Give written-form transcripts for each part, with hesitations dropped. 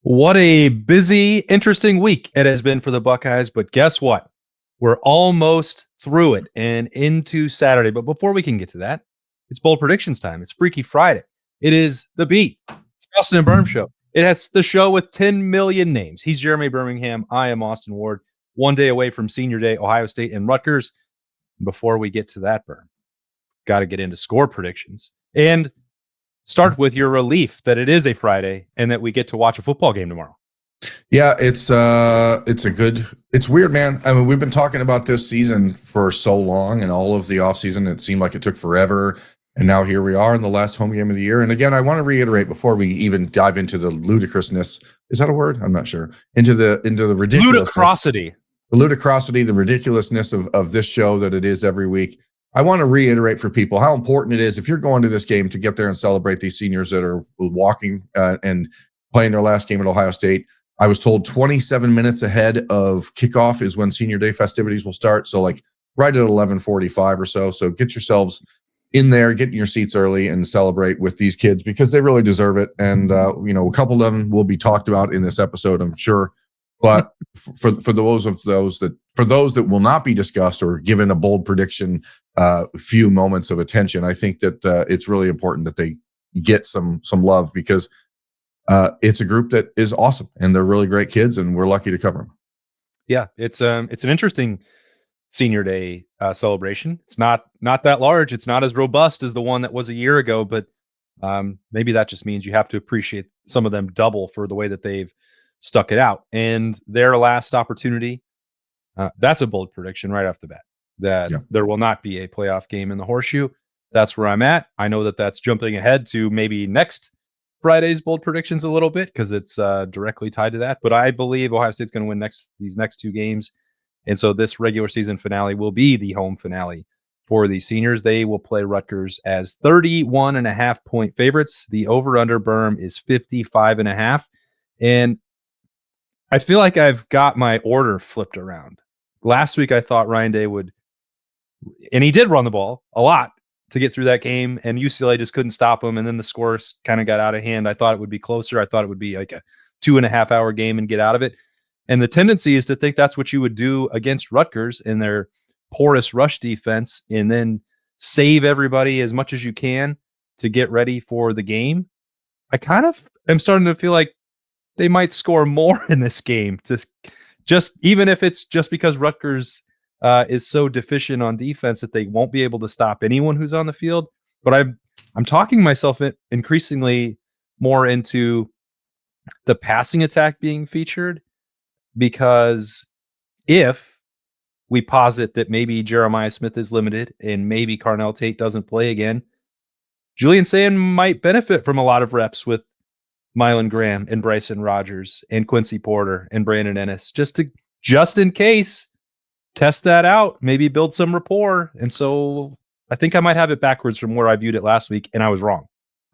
What a busy, interesting week it has been for the Buckeyes, but guess what? We're almost through it and into Saturday. But before we can get to that, it's bold predictions time. It's Freaky Friday. It is The Beat. It's the Austin Birm Show. It has the show with 10 million names. He's Jeremy Birmingham. I am Austin Ward. One day away from Senior Day, Ohio State and Rutgers. Before we get to that, Birm, got to get into score predictions. And start with your relief that it is a Friday and that we get to watch a football game tomorrow. Yeah, it's weird, man. I mean, we've been talking about this season for so long, and all of the offseason, it seemed like it took forever. And now here we are in the last home game of the year. And again, I want to reiterate before we even dive into the ludicrousness. Is that a word? I'm not sure. Into the ridiculousness. The ridiculousness of this show that it is every week. I want to reiterate for people how important it is if you're going to this game to get there and celebrate these seniors that are walking and playing their last game at Ohio State. I was told 27 minutes ahead of kickoff is when Senior Day festivities will start. So like right at 11:45 or so. So get yourselves in there, get in your seats early and celebrate with these kids because they really deserve it. And, a couple of them will be talked about in this episode, I'm sure. But for those that will not be discussed or given a bold prediction, few moments of attention, I think that it's really important that they get some love because it's a group that is awesome and they're really great kids and we're lucky to cover them. Yeah, it's an interesting Senior Day celebration. It's not that large. It's not as robust as the one that was a year ago, but maybe that just means you have to appreciate some of them double for the way that they've stuck it out. And their last opportunity, that's a bold prediction right off the bat, that there will not be a playoff game in the Horseshoe. That's where I'm at. I know that that's jumping ahead to maybe next Friday's bold predictions a little bit because it's directly tied to that. But I believe Ohio State's going to win these next two games. And so this regular season finale will be the home finale for the seniors. They will play Rutgers as 31.5-point favorites. The over-under Birm is 55.5. And I feel like I've got my order flipped around. Last week, I thought Ryan Day would, and he did run the ball a lot to get through that game, and UCLA just couldn't stop him, and then the scores kind of got out of hand. I thought it would be closer. I thought it would be like a 2.5-hour game and get out of it. And the tendency is to think that's what you would do against Rutgers in their porous rush defense and then save everybody as much as you can to get ready for the game. I kind of am starting to feel like they might score more in this game, just even if it's just because Rutgers is so deficient on defense that they won't be able to stop anyone who's on the field. But I'm talking myself increasingly more into the passing attack being featured, because if we posit that maybe Jeremiah Smith is limited and maybe Carnell Tate doesn't play again, Julian Sayin might benefit from a lot of reps with Mylan Graham and Bryson Rogers and Quincy Porter and Brandon Ennis, just in case, test that out, maybe build some rapport. And so I think I might have it backwards from where I viewed it last week, and I was wrong.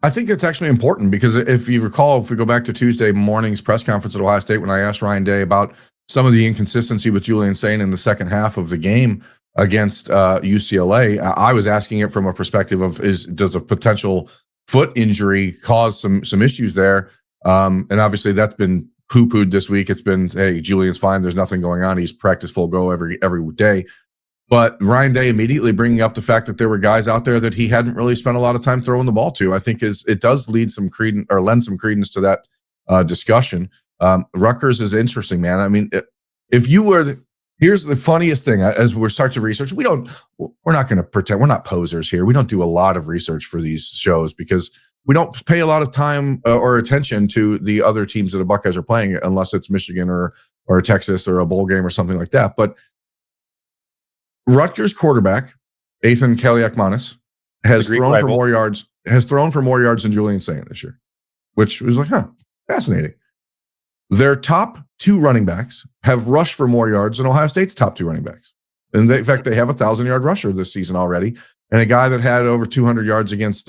I think it's actually important because if you recall, if we go back to Tuesday morning's press conference at Ohio State, when I asked Ryan Day about some of the inconsistency with Julian Sayin in the second half of the game against UCLA, I was asking it from a perspective of does a potential foot injury cause some issues there? And obviously that's been poo-pooed this week. It's been, hey, Julian's fine. There's nothing going on. He's practiced full go every day. But Ryan Day immediately bringing up the fact that there were guys out there that he hadn't really spent a lot of time throwing the ball to, I think it does lend some credence to that discussion. Rutgers is interesting, man. I mean, here's the funniest thing as we start to research. We're not going to pretend we're not posers here. We don't do a lot of research for these shows because we don't pay a lot of time or attention to the other teams that the Buckeyes are playing unless it's Michigan or Texas or a bowl game or something like that. But Rutgers quarterback Ethan Kaliakmanis has thrown for more yards than Julian Sayin this year, which was like, fascinating. Their top two running backs have rushed for more yards than Ohio State's top two running backs. And in fact, they have a 1,000-yard rusher this season already. And a guy that had over 200 yards against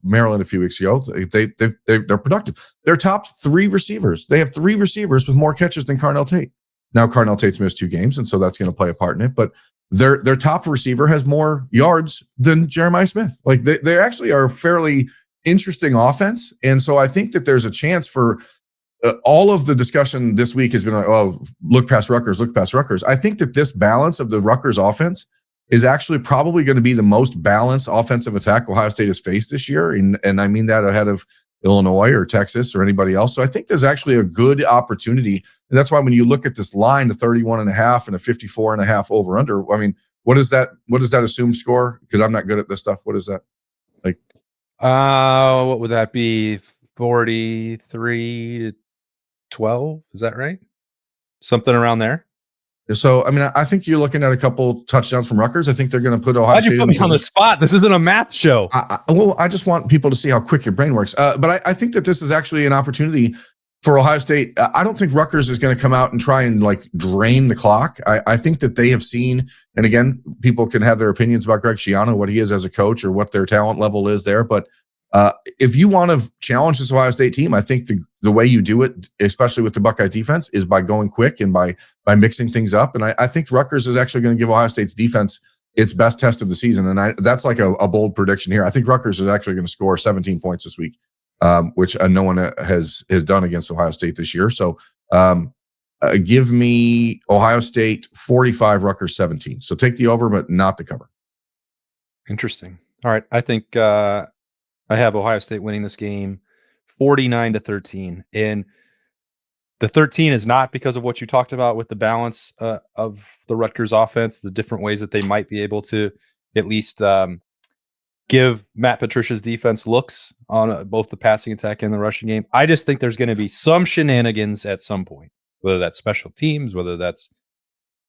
Maryland a few weeks ago, they're productive. Their top three receivers, they have three receivers with more catches than Carnell Tate. Now, Carnell Tate's missed 2 games, and so that's going to play a part in it. But their top receiver has more yards than Jeremiah Smith. Like they actually are a fairly interesting offense. And so I think that there's a chance for all of the discussion this week has been like, oh, look past Rutgers, look past Rutgers. I think that this balance of the Rutgers offense is actually probably going to be the most balanced offensive attack Ohio State has faced this year. And I mean that ahead of Illinois or Texas or anybody else. So I think there's actually a good opportunity. And that's why when you look at this line, the 31.5 and a 54.5 over under, I mean, what does that assumed score? Because I'm not good at this stuff. What is that? Like, what would that be? 43 to 12? Is that right? Something around there. so, I mean, I think you're looking at a couple touchdowns from Rutgers. I think they're going to put Ohio Why'd you State put me on the spot? This isn't a math show. I just want people to see how quick your brain works. But I think that this is actually an opportunity for Ohio State. I don't think Rutgers is going to come out and try and like drain the clock. I think that they have seen, and again, people can have their opinions about Greg Schiano, what he is as a coach or what their talent level is there. But if you want to challenge this Ohio State team, I think the way you do it, especially with the Buckeyes defense, is by going quick and by mixing things up. And I think Rutgers is actually going to give Ohio State's defense its best test of the season. And that's like a bold prediction here. I think Rutgers is actually going to score 17 points this week, which no one has done against Ohio State this year. So give me Ohio State 45, Rutgers 17. So take the over, but not the cover. Interesting. All right. I think I have Ohio State winning this game 49-13. And the 13 is not because of what you talked about with the balance of the Rutgers offense, the different ways that they might be able to at least give Matt Patricia's defense looks on both the passing attack and the rushing game. I just think there's going to be some shenanigans at some point, whether that's special teams, whether that's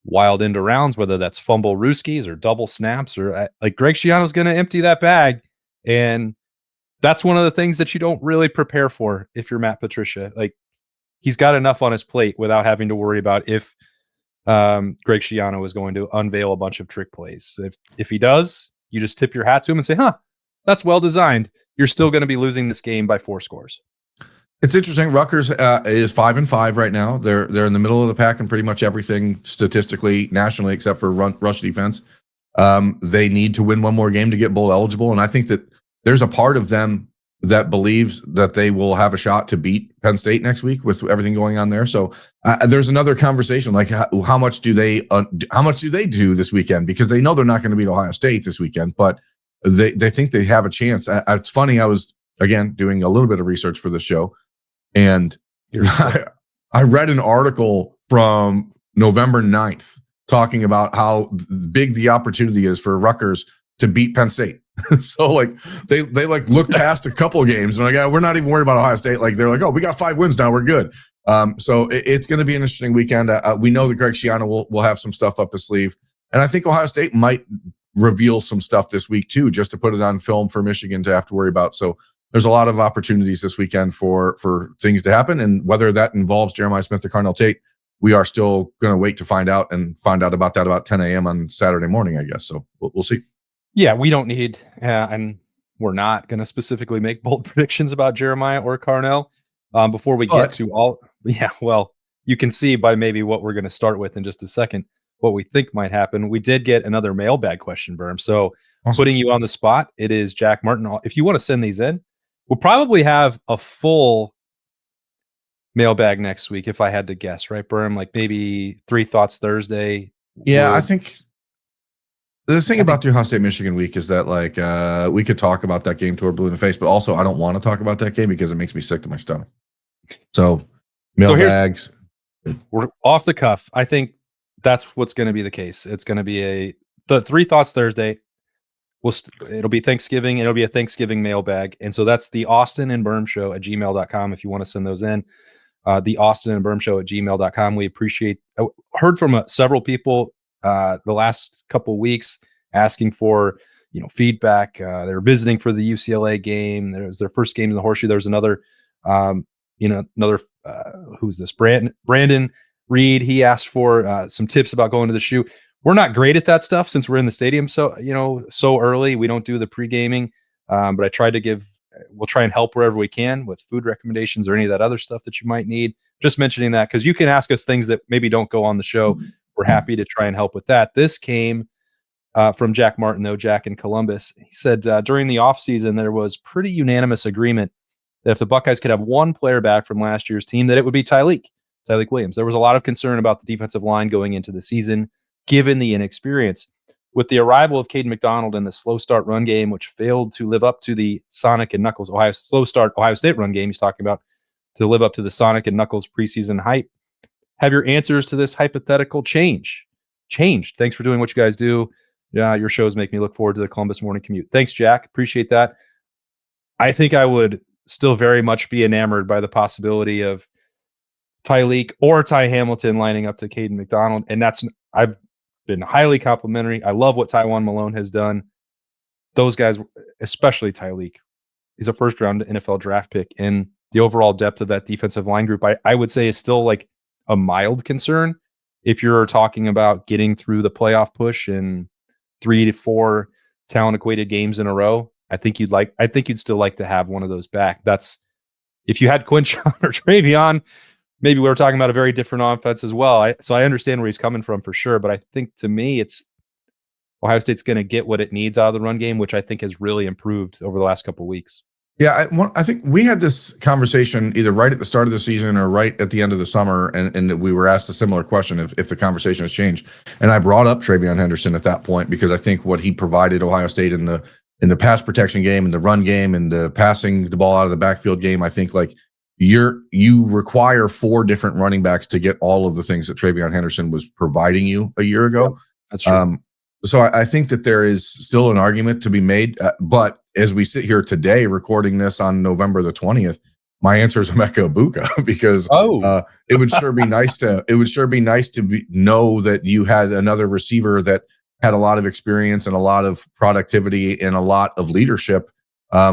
wild end rounds, whether that's fumble rooskies or double snaps, or like Greg Schiano's going to empty that bag. And that's one of the things that you don't really prepare for if you're Matt Patricia. Like, he's got enough on his plate without having to worry about if Greg Schiano is going to unveil a bunch of trick plays. If he does, you just tip your hat to him and say, that's well designed. You're still going to be losing this game by 4 scores. It's interesting. Rutgers is 5-5 right now. They're in the middle of the pack in pretty much everything statistically, nationally, except for rush defense. They need to win one more game to get bowl eligible. And I think that there's a part of them that believes that they will have a shot to beat Penn State next week with everything going on there. So there's another conversation, like how much do they do this weekend? Because they know they're not going to beat Ohio State this weekend, but they think they have a chance. It's funny. I was, again, doing a little bit of research for the show, and I read an article from November 9th talking about how big the opportunity is for Rutgers to beat Penn State. So like they like look past a couple of games and like, we're not even worried about Ohio State. Like they're like, oh, we got 5 wins now, we're good. So it's going to be an interesting weekend. We know that Greg Schiano will have some stuff up his sleeve, and I think Ohio State might reveal some stuff this week too, just to put it on film for Michigan to have to worry about. So there's a lot of opportunities this weekend for things to happen, and whether that involves Jeremiah Smith or Carnell Tate, we are still going to wait to find out about that about 10 a.m. on Saturday morning, I guess. So we'll see. Yeah, we don't need, and we're not going to specifically make bold predictions about Jeremiah or Carnell before we get to all. Yeah, well, you can see by maybe what we're going to start with in just a second what we think might happen. We did get another mailbag question, Birm. So awesome. Putting you on the spot, it is Jack Martin. If you want to send these in, we'll probably have a full mailbag next week, if I had to guess, right, Birm? Like maybe 3 Thoughts Thursday. Yeah, I think. The thing about the Ohio State Michigan week is that like we could talk about that game to our blue in the face, but also I don't want to talk about that game because it makes me sick to my stomach. So mailbags. We're off the cuff. I think that's what's going to be the case. It's going to be the 3 Thoughts Thursday. It'll be Thanksgiving. It'll be a Thanksgiving mailbag. And so that's the Austin and Birm Show at gmail.com if you want to send those in. The Austin and Birm Show at gmail.com. We appreciate. I heard from several people the last couple of weeks asking for feedback. They're visiting for the UCLA game. There's their first game in the Horseshoe. There's another who's this? Brandon Reed. He asked for some tips about going to the shoe. We're not great at that stuff since we're in the stadium so early. We don't do the pre-gaming, but I tried to we'll try and help wherever we can with food recommendations or any of that other stuff that you might need. Just mentioning that because you can ask us things that maybe don't go on the show. We're happy to try and help with that. This came from Jack Martin, though, Jack in Columbus. He said during the offseason, there was pretty unanimous agreement that if the Buckeyes could have one player back from last year's team, that it would be Tyleek Williams. There was a lot of concern about the defensive line going into the season, given the inexperience. With the arrival of Caden McDonald and the slow start run game, which failed to live up to the Sonic and Knuckles Ohio State run game he's talking about, to live up to the Sonic and Knuckles preseason hype, have your answers to this hypothetical changed? Thanks for doing what you guys do. Yeah, your shows make me look forward to the Columbus morning commute. Thanks, Jack. Appreciate that. I think I would still very much be enamored by the possibility of Tyleek or Ty Hamilton lining up to Caden McDonald. And I've been highly complimentary. I love what Tywone Malone has done. Those guys, especially Tyleek, he's a first round NFL draft pick. And the overall depth of that defensive line group, I would say, is still like a mild concern. If you're talking about getting through the playoff push in 3 to 4 talent equated games in a row, I think you'd still like to have one of those back. That's if you had Quinshon or Travion, maybe we were talking about a very different offense as well. So I understand where he's coming from for sure, but I think to me, it's Ohio State's going to get what it needs out of the run game, which I think has really improved over the last couple of weeks. Yeah, I think we had this conversation either right at the start of the season or right at the end of the summer, and we were asked a similar question if the conversation has changed. And I brought up Travion Henderson at that point because I think what he provided Ohio State in the pass protection game, in the run game, and the passing the ball out of the backfield game, I think like you require 4 different running backs to get all of the things that Travion Henderson was providing you a year ago. Yeah, that's true. So I think that there is still an argument to be made, but as we sit here today recording this on November the 20th, my answer is Emeka Egbuka because it would sure be nice to know that you had another receiver that had a lot of experience and a lot of productivity and a lot of leadership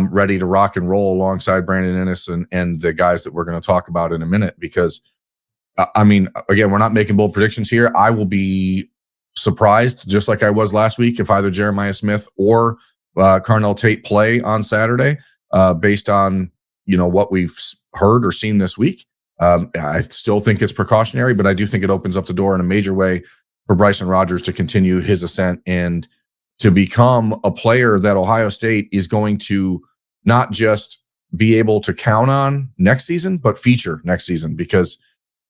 ready to rock and roll alongside Brandon Ennis and the guys that we're going to talk about in a minute. Because, I mean, again, we're not making bold predictions here. I will be surprised, just like I was last week, if either Jeremiah Smith or Carnell Tate play on Saturday, based on what we've heard or seen this week. I still think it's precautionary, but I do think it opens up the door in a major way for Bryson Rogers to continue his ascent and to become a player that Ohio State is going to not just be able to count on next season, but feature next season, because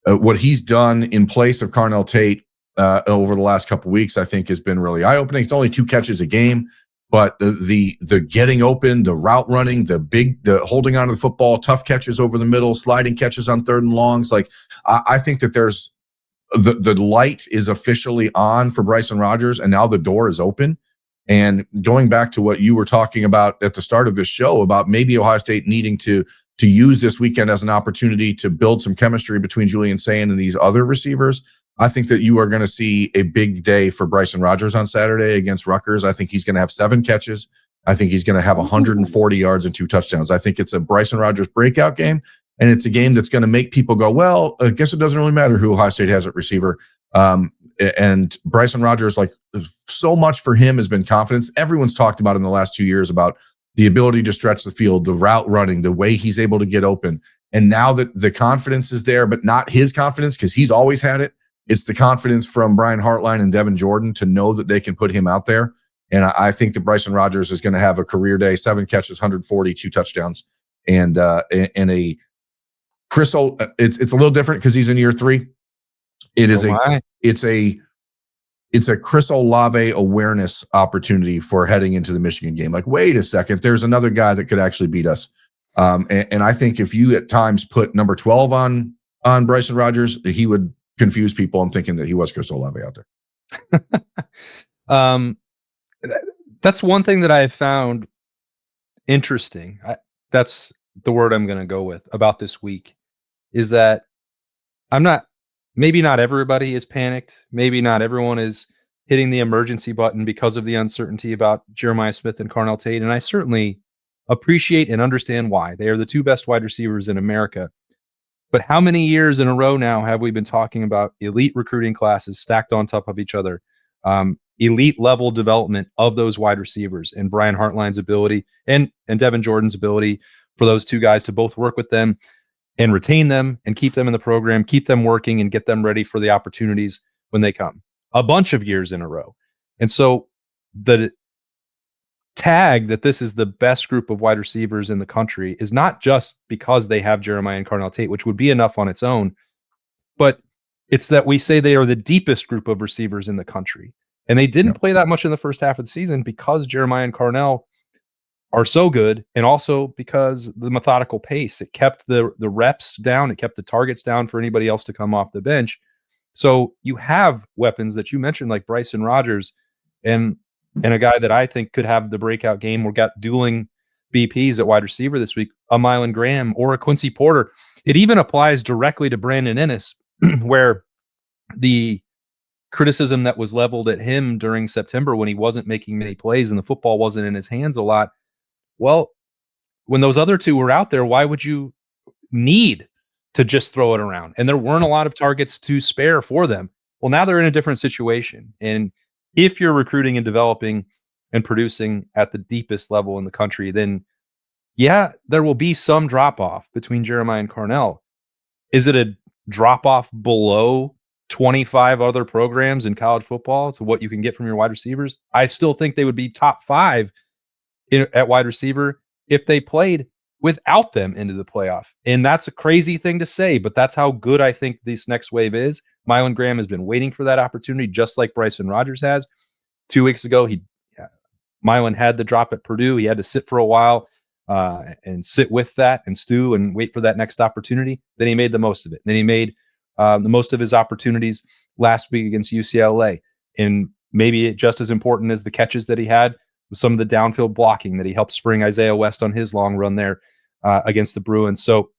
what he's done in place of Carnell Tate over the last couple of weeks, I think has been really eye-opening. It's only 2 catches a game, but the getting open, the route running, the holding onto the football, tough catches over the middle, sliding catches on 3rd and longs. Like I think that there's the light is officially on for Bryson Rogers, and now the door is open. And going back to what you were talking about at the start of this show about maybe Ohio State needing to use this weekend as an opportunity to build some chemistry between Julian Sayin and these other receivers, I think that you are going to see a big day for Bryson Rogers on Saturday against Rutgers. I think he's going to have 7 catches. I think he's going to have 140 yards and 2 touchdowns. I think it's a Bryson Rogers breakout game, and it's a game that's going to make people go, well, I guess it doesn't really matter who Ohio State has at receiver. And Bryson Rogers, like, so much for him has been confidence. Everyone's talked about in the last 2 years about the ability to stretch the field, the route running, the way he's able to get open. And now that the confidence is there, but not his confidence because he's always had it. It's the confidence from Brian Hartline and Devin Jordan to know that they can put him out there. And I think that Bryson Rogers is going to have a career day, 7 catches, 142 touchdowns, and a Chris. It's a little different because he's in year 3. It's a Chris Olave awareness opportunity for heading into the Michigan game. Like, wait a second, there's another guy that could actually beat us. And I think if you at times put number 12 on Bryson Rogers, he would confuse people. I'm thinking that he was Chris Olave out there. That's one thing that I have found interesting. That's the word I'm going to go with about this week, is that maybe not everybody is panicked. Maybe not everyone is hitting the emergency button because of the uncertainty about Jeremiah Smith and Carnell Tate. And I certainly appreciate and understand why. They are the 2 best wide receivers in America. But how many years in a row now have we been talking about elite recruiting classes stacked on top of each other, elite level development of those wide receivers, and Brian Hartline's ability and Devin Jordan's ability for those 2 guys to both work with them and retain them and keep them in the program, keep them working and get them ready for the opportunities when they come, a bunch of years in a row. And so the tag that this is the best group of wide receivers in the country is not just because they have Jeremiah and Carnell Tate, which would be enough on its own, but it's that we say they are the deepest group of receivers in the country. And they didn't play that much in the first half of the season because Jeremiah and Carnell are so good, and also because the methodical pace. It kept the reps down, it kept the targets down for anybody else to come off the bench. So you have weapons that you mentioned, like Bryson Rogers, and a guy that I think could have the breakout game. We've got dueling BPs at wide receiver this week, a Mylan Graham or a Quincy Porter. It even applies directly to Brandon Ennis, where the criticism that was leveled at him during September when he wasn't making many plays and the football wasn't in his hands a lot. Well, when those other two were out there, why would you need to just throw it around? And there weren't a lot of targets to spare for them. Well, now they're in a different situation. And if you're recruiting and developing and producing at the deepest level in the country, then yeah, there will be some drop off between Jeremiah and Carnell. Is it a drop off below 25 other programs in college football to what you can get from your wide receivers? I still think they would be top 5 at wide receiver if they played without them into the playoff. And that's a crazy thing to say, but that's how good I think this next wave is. Mylan Graham has been waiting for that opportunity, just like Bryson Rogers has. 2 weeks ago, Mylan had the drop at Purdue. He had to sit for a while and sit with that and stew and wait for that next opportunity. Then he made the most of it. Then he made the most of his opportunities last week against UCLA. And maybe just as important as the catches that he had was some of the downfield blocking that he helped spring Isaiah West on his long run there against the Bruins. So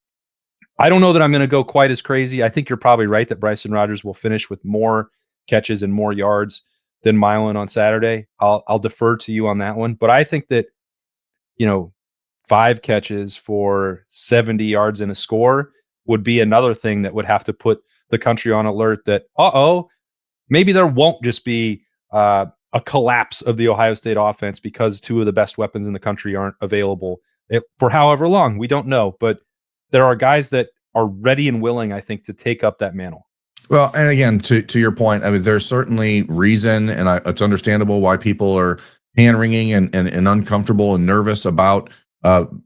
I don't know that I'm going to go quite as crazy. I think you're probably right that Bryson Rogers will finish with more catches and more yards than Mylan on Saturday. I'll defer to you on that one. But I think that, 5 catches for 70 yards and a score would be another thing that would have to put the country on alert that, maybe there won't just be a collapse of the Ohio State offense because 2 of the best weapons in the country aren't available for however long. We don't know, but there are guys that are ready and willing, I think, to take up that mantle. Well, and again, to your point, I mean, there's certainly reason, and it's understandable why people are hand-wringing and uncomfortable and nervous about,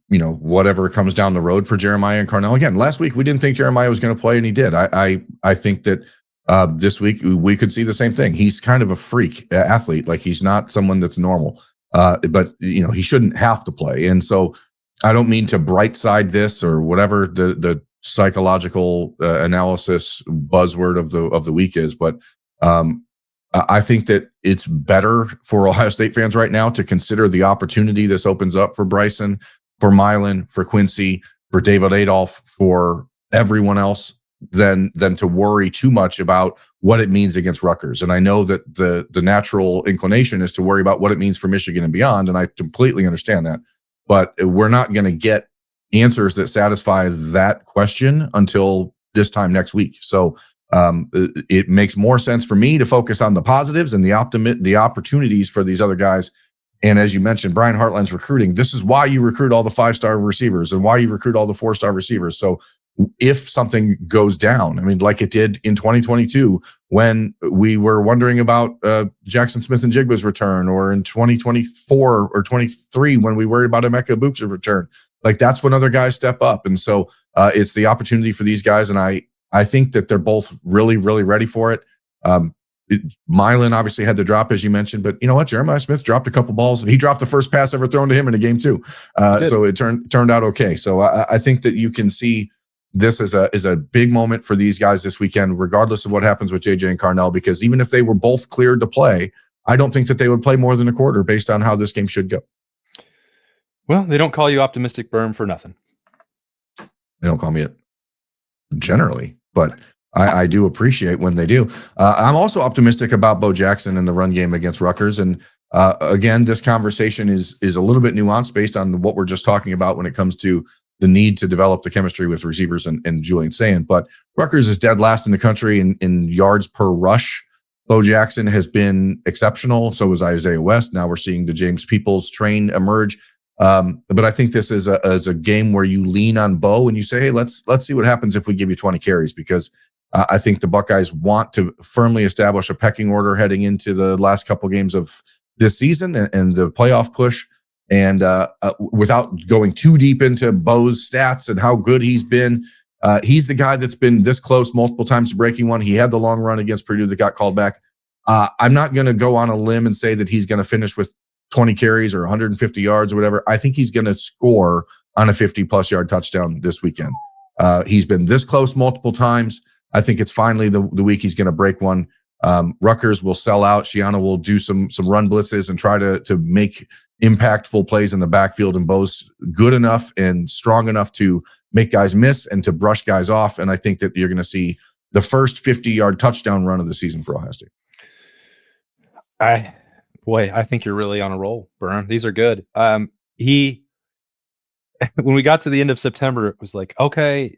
whatever comes down the road for Jeremiah and Carnell. Again, last week we didn't think Jeremiah was going to play, and he did. I think that this week we could see the same thing. He's kind of a freak athlete. Like, he's not someone that's normal, but he shouldn't have to play. And so I don't mean to bright side this or whatever the psychological analysis buzzword of the week is, but I think that it's better for Ohio State fans right now to consider the opportunity this opens up for Bryson, for Mylan, for Quincy, for David Adolph, for everyone else than to worry too much about what it means against Rutgers. And I know that the natural inclination is to worry about what it means for Michigan and beyond, and I completely understand that. But we're not going to get answers that satisfy that question until this time next week. So it makes more sense for me to focus on the positives and the opportunities for these other guys. And as you mentioned, Brian Hartline's recruiting. This is why you recruit all the 5-star receivers and why you recruit all the 4-star receivers. So if something goes down, I mean, like it did in 2022 when we were wondering about Jackson Smith and Jigba's return, or in 2024 or 23 when we worried about Emeka Egbuka's return, like that's when other guys step up. And so it's the opportunity for these guys. And I think that they're both really, really ready for it. Mylan obviously had the drop, as you mentioned, but you know what? Jeremiah Smith dropped a couple balls. He dropped the first pass ever thrown to him in a game too. So it turned out okay. So I think that you can see this is a big moment for these guys this weekend, regardless of what happens with JJ and Carnell, because even if they were both cleared to play, I don't think that they would play more than a quarter based on how this game should go. Well, they don't call you Optimistic Birm for nothing. They don't call me it generally, but I do appreciate when they do. I'm also optimistic about Bo Jackson in the run game against Rutgers. And again, this conversation is a little bit nuanced based on what we're just talking about when it comes to the need to develop the chemistry with receivers and Julian Sayin. But Rutgers is dead last in the country in yards per rush. Bo Jackson has been exceptional. So was Isaiah West. Now we're seeing the James Peoples train emerge. But I think this is a game where you lean on Bo and you say, hey, let's see what happens if we give you 20 carries, because I think the Buckeyes want to firmly establish a pecking order heading into the last couple games of this season and the playoff push. And without going too deep into Bo's stats and how good he's been, he's the guy that's been this close multiple times to breaking one. He had the long run against Purdue that got called back. I'm not going to go on a limb and say that he's going to finish with 20 carries or 150 yards or whatever. I think he's going to score on a 50-plus yard touchdown this weekend. He's been this close multiple times. I think it's finally the week he's going to break one. Rutgers will sell out. Shiana will do some run blitzes and try to make impactful plays in the backfield. And Bo's good enough and strong enough to make guys miss and to brush guys off. And I think that you're going to see the first 50-yard touchdown run of the season for Ohio State. I think you're really on a roll, Birm. These are good. When we got to the end of September, it was like, okay,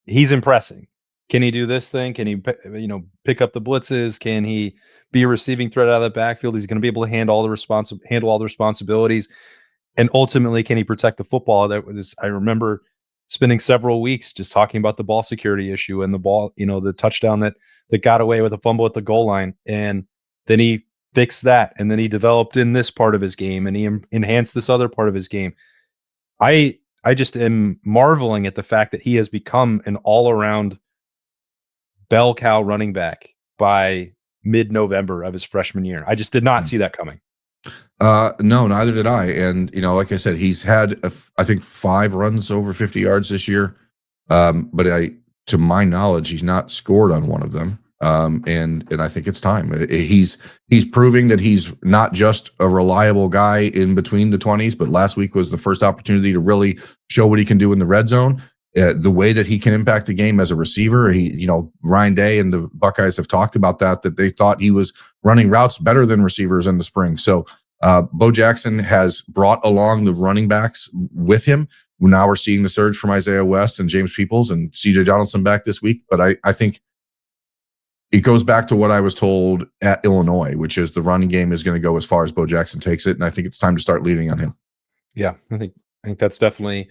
he's impressing. Can he do this thing? Can he, pick up the blitzes? Can he be a receiving threat out of the backfield? He's going to be able to handle all the responsibilities. And ultimately, can he protect the football? I remember spending several weeks just talking about the ball security issue and the ball, the touchdown that got away with a fumble at the goal line. And then he fixed that. And then he developed in this part of his game and he enhanced this other part of his game. I just am marveling at the fact that he has become an all-around bell cow running back by mid-November of his freshman year. I just did not see that coming. No, neither did I. And, like I said, he's had, I think 5 runs over 50 yards this year. But to my knowledge, he's not scored on one of them. And I think it's time. He's proving that he's not just a reliable guy in between the 20s, but last week was the first opportunity to really show what he can do in the red zone. The way that he can impact the game as a receiver, Ryan Day and the Buckeyes have talked about that they thought he was running routes better than receivers in the spring. So Bo Jackson has brought along the running backs with him. Now we're seeing the surge from Isaiah West and James Peoples and CJ Donaldson back this week. But I think it goes back to what I was told at Illinois, which is the running game is going to go as far as Bo Jackson takes it. And I think it's time to start leaning on him. Yeah, I think that's definitely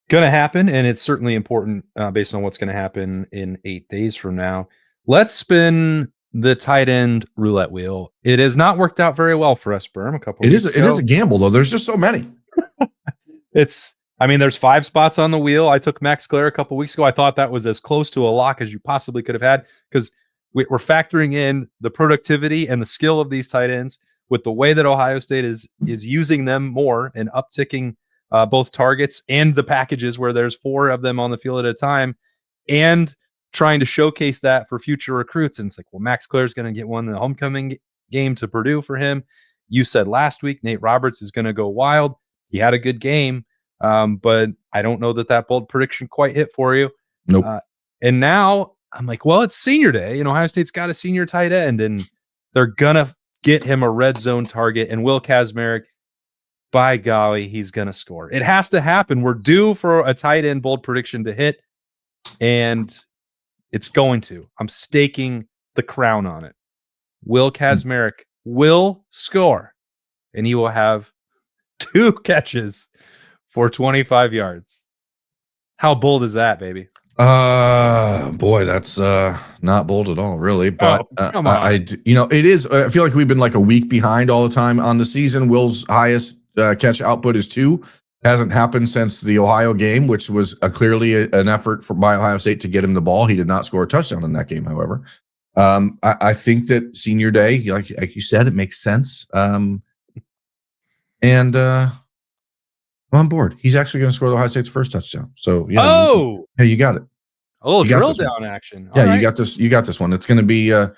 going to happen. And it's certainly important based on what's going to happen in 8 days from now. Let's spin the tight end roulette wheel. It has not worked out very well for us, Birm. It is a gamble, though. There's just so many. There's 5 spots on the wheel. I took Max Clare a couple weeks ago. I thought that was as close to a lock as you possibly could have had because we're factoring in the productivity and the skill of these tight ends with the way that Ohio State is using them more and upticking both targets and the packages where there's 4 of them on the field at a time and trying to showcase that for future recruits. And it's like, well, Max Clare's going to get one in the homecoming game to Purdue for him. You said last week, Nate Roberts is going to go wild. He had a good game, but I don't know that bold prediction quite hit for you. Nope. And now I'm like, well, it's senior day. Ohio State's got a senior tight end, and they're going to get him a red zone target. And Will Kazmarek, by golly, he's going to score. It has to happen. We're due for a tight end bold prediction to hit, and it's going to. I'm staking the crown on it. Will Kazmarek will score, and he will have 2 catches for 25 yards. How bold is that, baby? Boy, that's not bold at all, really. But come on. It is. I feel like we've been like a week behind all the time on the season. Will's highest catch output is 2. Hasn't happened since the Ohio game, which was clearly an effort by Ohio State to get him the ball. He did not score a touchdown in that game, however. I think that senior day, like you said, it makes sense. And I'm on board. He's actually going to score Ohio State's first touchdown. So hey, you got it. A little drill down action. All right. You got this. You got this one. It's going to be a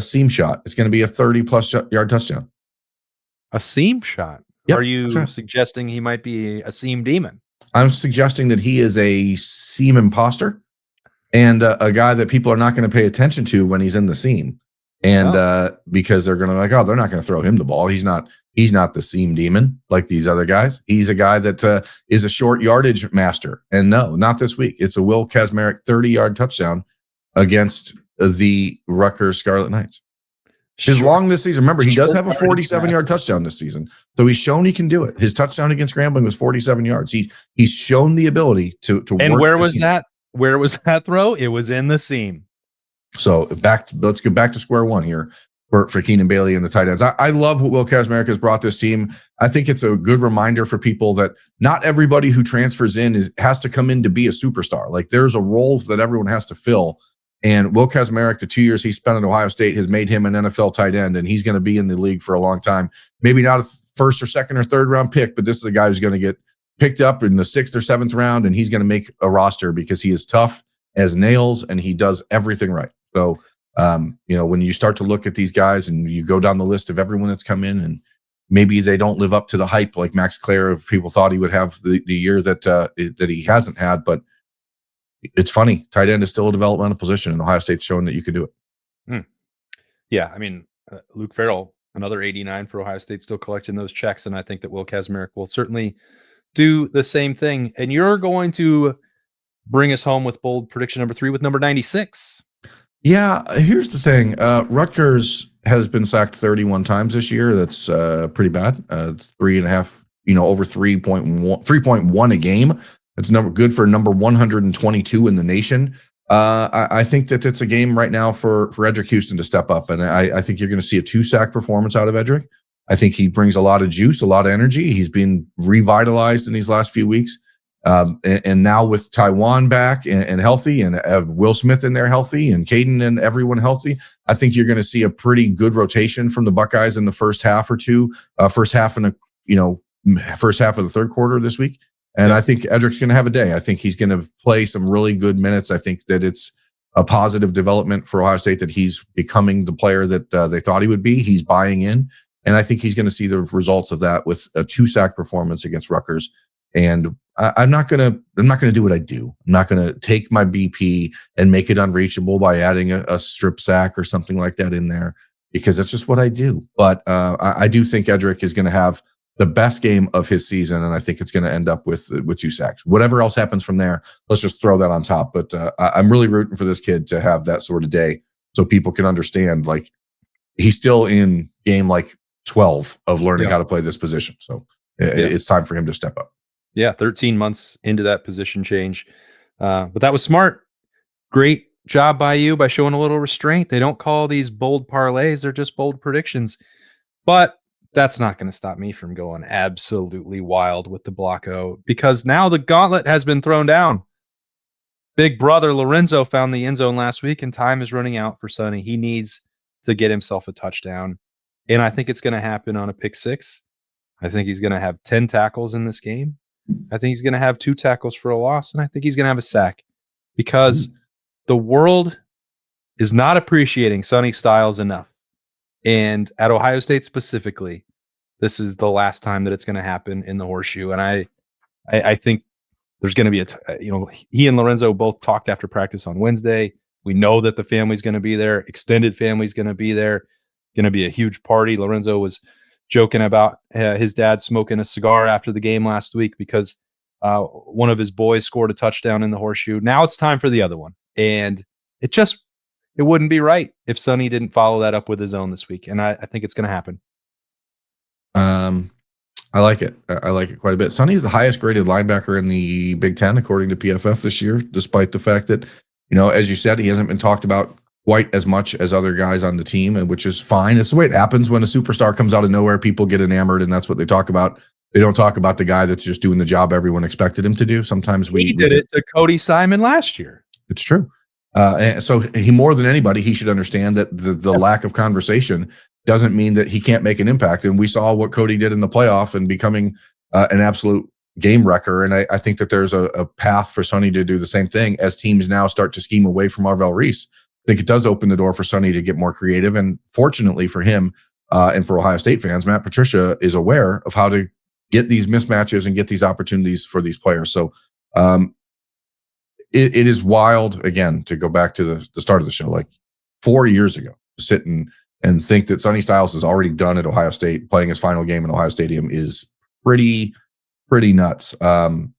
seam shot. It's going to be a 30-plus yard touchdown. A seam shot. Yep, are you suggesting he might be a seam demon? I'm suggesting that he is a seam imposter and a guy that people are not going to pay attention to when he's in the seam. And because they're going to they're not going to throw him the ball. He's not the seam demon like these other guys. He's a guy that is a short yardage master. And no, not this week. It's a Will Kazmarek 30-yard touchdown against the Rutgers Scarlet Knights. His long this season. Remember, he does have a 47-yard touchdown this season. So he's shown he can do it. His touchdown against Grambling was 47 yards. He's shown the ability to and work. Where was that? Where was that throw? It was in the seam. So let's go back to square one here. for Keenan Bailey and the tight ends. I love what Will Kazmarek has brought this team. I think it's a good reminder for people that not everybody who transfers in has to come in to be a superstar. Like there's a role that everyone has to fill. And Will Kazmarek, the 2 years he spent at Ohio State, has made him an NFL tight end, and he's going to be in the league for a long time. Maybe not a first or second or third round pick, but this is a guy who's going to get picked up in the 6th or 7th round, and he's going to make a roster because he is tough as nails and he does everything right. So, when you start to look at these guys and you go down the list of everyone that's come in, and maybe they don't live up to the hype like Max Clare, if people thought he would have the year that he hasn't had, but it's funny. Tight end is still a developmental position, and Ohio State's showing that you can do it. Yeah, I mean, Luke Farrell, another 89 for Ohio State, still collecting those checks, and I think that Will Kazmarek will certainly do the same thing. And you're going to bring us home with bold prediction number 3 with number 96. Yeah, here's the thing. Rutgers has been sacked 31 times this year. That's pretty bad. It's 3.5, over 3.1 a game. It's good for number 122 in the nation. I think that it's a game right now for Edric Houston to step up, and I think you're going to see a 2-sack performance out of Edric. I think he brings a lot of juice, a lot of energy. He's been revitalized in these last few weeks. And now with Taiwan back and healthy, and Will Smith in there healthy, and Caden and everyone healthy, I think you're going to see a pretty good rotation from the Buckeyes in the first half or two, first half of the third quarter this week. And I think Edric's going to have a day. I think he's going to play some really good minutes. I think that it's a positive development for Ohio State that he's becoming the player that they thought he would be. He's buying in. And I think he's going to see the results of that with a 2-sack performance against Rutgers. And I'm not going to do what I do. I'm not going to take my BP and make it unreachable by adding a strip sack or something like that in there, because that's just what I do. But I do think Edric is going to have the best game of his season, and I think it's going to end up with 2 sacks. Whatever else happens from there, let's just throw that on top. But I'm really rooting for this kid to have that sort of day, so people can understand, like, he's still in game like 12 of learning how to play this position. So it's time for him to step up. Yeah, 13 months into that position change. But that was smart. Great job by you by showing a little restraint. They don't call these bold parlays. They're just bold predictions. But that's not going to stop me from going absolutely wild with the Blocko, because now the gauntlet has been thrown down. Big brother Lorenzo found the end zone last week, and time is running out for Sonny. He needs to get himself a touchdown. And I think it's going to happen on a pick 6. I think he's going to have 10 tackles in this game. I think he's going to have 2 tackles for a loss, and I think he's going to have a sack, because the world is not appreciating Sonny Styles enough. And at Ohio State specifically, this is the last time that it's going to happen in the Horseshoe. And I think there's going to be he and Lorenzo both talked after practice on Wednesday. We know that the family's going to be there. Extended family's going to be there. Going to be a huge party. Lorenzo was joking about his dad smoking a cigar after the game last week because one of his boys scored a touchdown in the Horseshoe. Now it's time for the other one. And it wouldn't be right if Sonny didn't follow that up with his own this week. And I think it's going to happen. I like it. I like it quite a bit. Sonny's the highest graded linebacker in the Big Ten, according to PFF this year, despite the fact that, as you said, he hasn't been talked about quite as much as other guys on the team, and which is fine. It's the way it happens when a superstar comes out of nowhere. People get enamored, and that's what they talk about. They don't talk about the guy that's just doing the job everyone expected him to do. Sometimes he did it to Cody Simon last year. It's true. And so he, more than anybody, he should understand that the lack of conversation doesn't mean that he can't make an impact. And we saw what Cody did in the playoff and becoming an absolute game wrecker. And I think that there's a path for Sonny to do the same thing as teams now start to scheme away from Marvell Reese. I think it does open the door for Sonny to get more creative. And fortunately for him and for Ohio State fans, Matt Patricia is aware of how to get these mismatches and get these opportunities for these players. So it is wild, again, to go back to the start of the show, like 4 years ago, to sit and think that Sonny Styles is already done at Ohio State, playing his final game in Ohio Stadium is pretty nuts. And,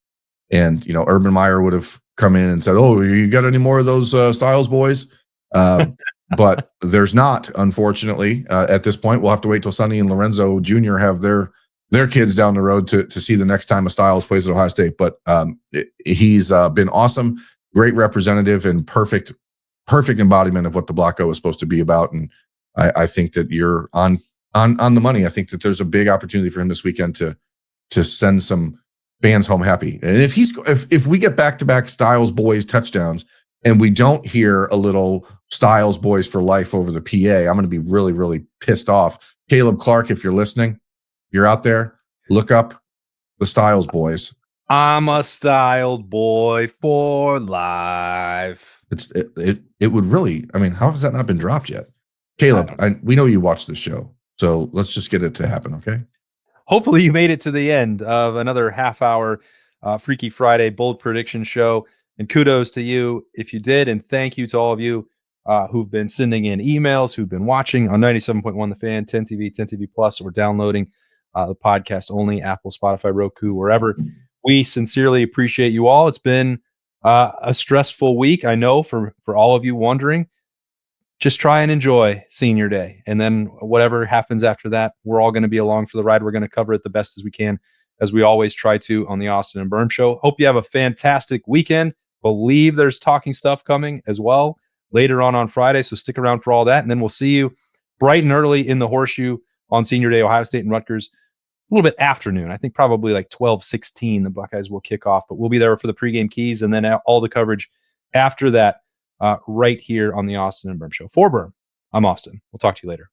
Urban Meyer would have come in and said, "Oh, you got any more of those Styles boys?" But there's not, unfortunately, at this point. We'll have to wait till Sonny and Lorenzo Jr. have their kids down the road to see the next time a Styles plays at Ohio State. But he's been awesome, great representative, and perfect embodiment of what the Blocko is supposed to be about. And I think that you're on the money. I think that there's a big opportunity for him this weekend to send some fans home happy. And if we get back-to-back Styles boys touchdowns and we don't hear a little Styles boys for life over the PA, I'm going to be really, really pissed off. Caleb Clark, if you're listening, you're out there, look up the Styles boys. I'm a styled boy for life. It would really, I mean, how has that not been dropped yet? Caleb, we know you watch this show, so let's just get it to happen, okay? Hopefully you made it to the end of another half-hour Freaky Friday bold prediction show. And kudos to you if you did. And thank you to all of you who've been sending in emails, who've been watching on 97.1 The Fan, 10 TV, 10 TV Plus, or downloading the podcast only, Apple, Spotify, Roku, wherever. We sincerely appreciate you all. It's been a stressful week, I know, for all of you wondering. Just try and enjoy senior day. And then whatever happens after that, we're all going to be along for the ride. We're going to cover it the best as we can, as we always try to on the Austin and Birm Show. Hope you have a fantastic weekend. Believe there's talking stuff coming as well later on Friday. So stick around for all that. And then we'll see you bright and early in the Horseshoe on senior day, Ohio State and Rutgers. A little bit afternoon. I think probably like 12:16 the Buckeyes will kick off. But we'll be there for the pregame keys and then all the coverage after that. Right here on the Austin and Birm Show. For Birm, I'm Austin. We'll talk to you later.